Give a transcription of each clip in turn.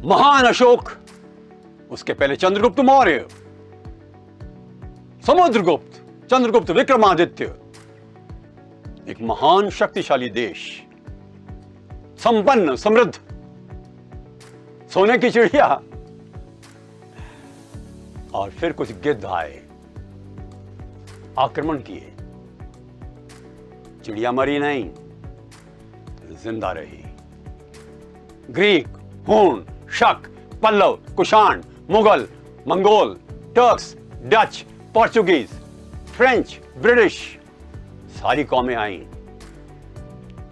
महान अशोक, उसके पहले चंद्रगुप्त मौर्य, समुद्रगुप्त, चंद्रगुप्त विक्रमादित्य, एक महान शक्तिशाली देश, संपन्न, समृद्ध, सोने की चिड़िया। और फिर कुछ गिद्ध आए, आक्रमण किए, चिड़िया मरी नहीं, जिंदा रही। ग्रीक, हूण, Shaka, Pallava, Kushan, Mughal, Mongol, Turks, Dutch, Portuguese, French, British, सारी कौमें आईं,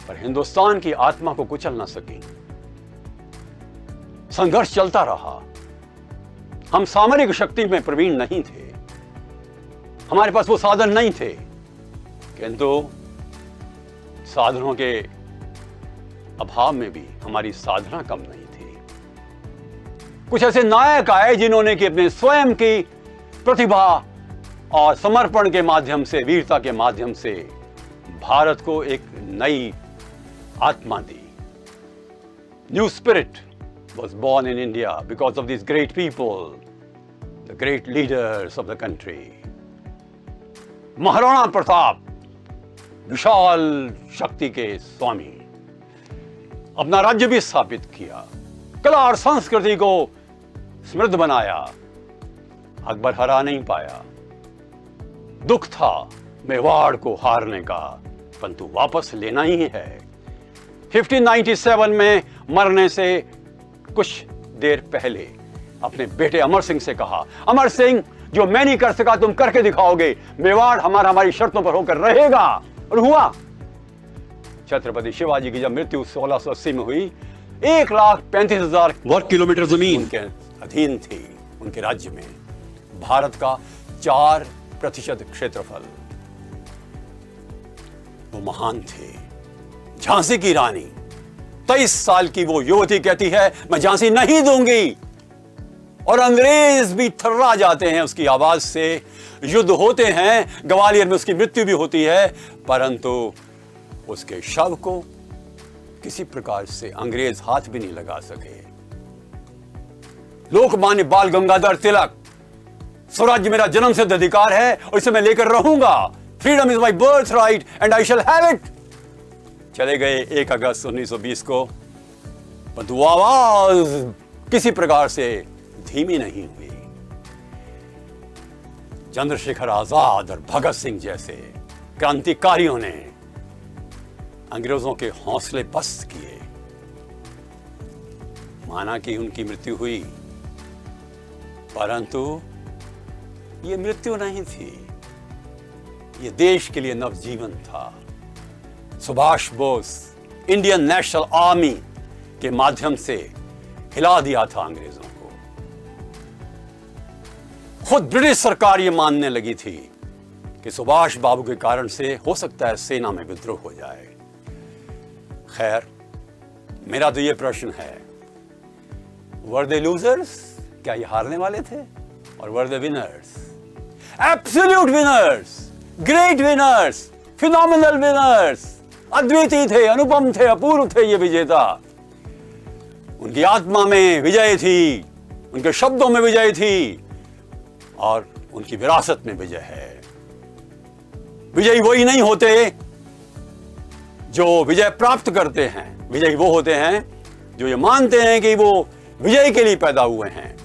पर हिंदुस्तान की आत्मा को कुचल ना सकी। संघर्ष चलता रहा। हम सामरिक शक्ति में प्रवीण नहीं थे, हमारे पास वो साधन नहीं थे, किंतु साधनों के अभाव में भी हमारी साधना कम नहीं थी। कुछ ऐसे नायक आए जिन्होंने कि अपने स्वयं की प्रतिभा और समर्पण के माध्यम से, वीरता के माध्यम से भारत को एक नई आत्मा दी। New spirit was born in India because of these great people, the great leaders of the country. Maharana Pratap, विशाल शक्ति के स्वामी, अपना राज्य भी स्थापित किया, कला और संस्कृति को समृद्ध बनाया। अकबर हरा नहीं पाया। दुख था मेवाड़ को हारने का, परंतु वापस लेना ही है। 1597 में मरने से कुछ देर पहले अपने बेटे अमर सिंह से कहा, अमर सिंह, जो मैं नहीं कर सका तुम करके दिखाओगे। मेवाड़ हमारी शर्तों पर होकर रहेगा। और हुआ। छत्रपति शिवाजी की जब मृत्यु 1680 में हुई, 1,35,000 वर्ग किलोमीटर जमीन उनके अधीन थी, उनके राज्य में। भारत का 4% क्षेत्रफल। वो महान थे। झांसी की रानी, 23 साल की वो युवती कहती है, मैं झांसी नहीं दूंगी। और अंग्रेज भी थर्रा जाते हैं उसकी आवाज से। युद्ध होते हैं, ग्वालियर में उसकी मृत्यु भी होती है, परंतु उसके शव को किसी प्रकार से अंग्रेज हाथ भी नहीं लगा सके। लोकमान्य बाल गंगाधर तिलक, स्वराज्य मेरा जन्म सिद्ध अधिकार है और इसे मैं लेकर रहूंगा। Freedom is my birth right and I shall have it. चले गए 1 अगस्त 1920 को, परंतु वो आवाज किसी प्रकार से धीमी नहीं हुई। चंद्रशेखर आजाद और भगत सिंह जैसे क्रांतिकारियों ने अंग्रेजों के हौसले पस्त किए। माना कि उनकी मृत्यु हुई, परंतु ये मृत्यु नहीं थी, ये देश के लिए नवजीवन था। Subhash Bose Indian national army के माध्यम से हिला दिया था अंग्रेजों को। खुद ब्रिटिश सरकार ये मानने लगी थी कि सुभाष बाबू के कारण से हो सकता है सेना में विद्रोह हो जाए। खैर, मेरा तो ये प्रश्न है, वर दे लूजर्स? क्या ये हारने वाले थे? और were they winners? Absolute winners, great winners, phenomenal winners. अद्वितीय थे, अनुपम थे, अपूर्व थे ये विजेता। उनकी आत्मा में विजय थी, उनके शब्दों में विजय थी, और उनकी विरासत में विजय है। विजयी वही नहीं होते जो विजय प्राप्त करते हैं, विजयी वो होते हैं जो ये मानते हैं कि वो विजय के लिए पैदा हुए हैं।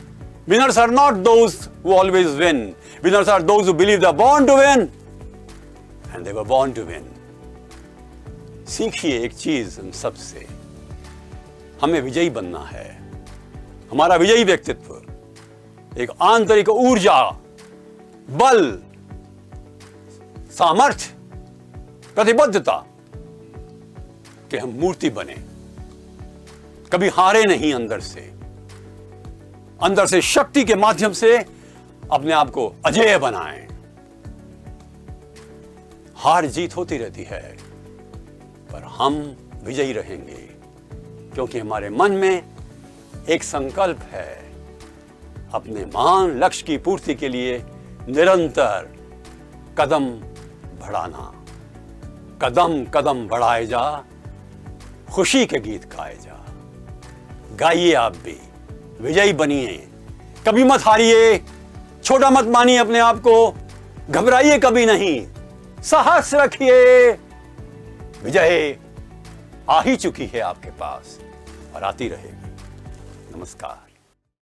Winners are not those who always win, winners are those who believe they are born to win and they were born to win. सीखिए एक चीज हम सबसे, हमें विजयी बनना है। हमारा विजयी व्यक्तित्व, एक आंतरिक ऊर्जा, बल, सामर्थ्य, प्रतिबद्धता कि हम मूर्ति बने, कभी हारे नहीं। अंदर से शक्ति के माध्यम से अपने आप को अजेय बनाएं। हार जीत होती रहती है, पर हम विजयी रहेंगे, क्योंकि हमारे मन में एक संकल्प है, अपने महान लक्ष्य की पूर्ति के लिए निरंतर कदम बढ़ाना। कदम कदम बढ़ाए जा, खुशी के गीत गाए जा। गाइए आप भी। विजयी बनिए, कभी मत हारिए, छोटा मत मानिए अपने आप को, घबराइए कभी नहीं, साहस रखिए। विजय आ ही चुकी है आपके पास और आती रहेगी। नमस्कार।